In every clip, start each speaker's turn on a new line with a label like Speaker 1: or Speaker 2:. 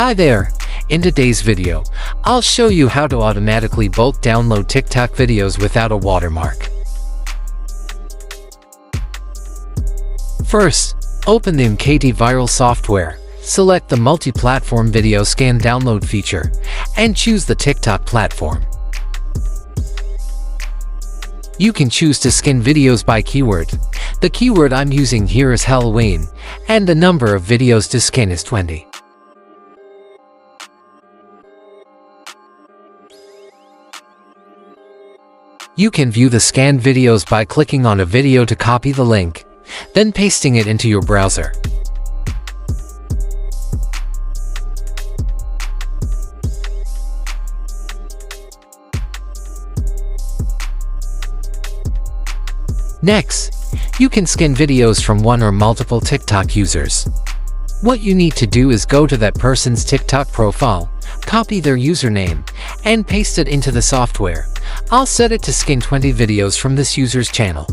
Speaker 1: Hi there! In today's video, I'll show you how to automatically bulk download TikTok videos without a watermark. First, open the MKT viral software, select the multi-platform video scan download feature, and choose the TikTok platform. You can choose to scan videos by keyword. The keyword I'm using here is 𝐓𝐿𝐿𝐿, and the number of videos to scan is 20. You can view the scanned videos by clicking on a video to copy the link, then pasting it into your browser. Next, you can scan videos from one or multiple TikTok users. What you need to do is go to that person's TikTok profile, copy their username, and paste it into the software. I'll set it to scan 20 videos from this user's channel.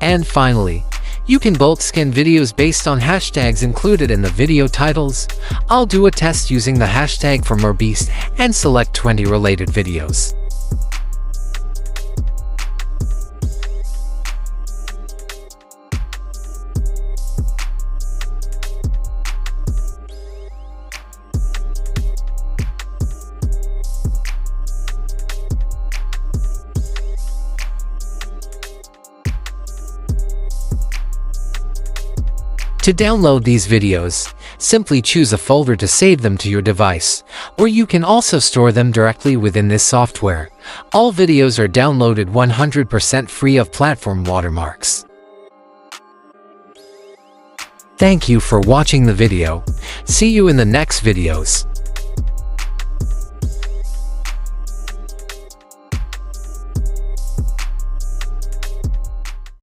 Speaker 1: And finally, you can bulk scan videos based on hashtags included in the video titles. I'll do a test using the hashtag for Repost and select 20 related videos. To download these videos, simply choose a folder to save them to your device, or you can also store them directly within this software. All videos are downloaded 100% free of platform watermarks. Thank you for watching the video. See you in the next videos.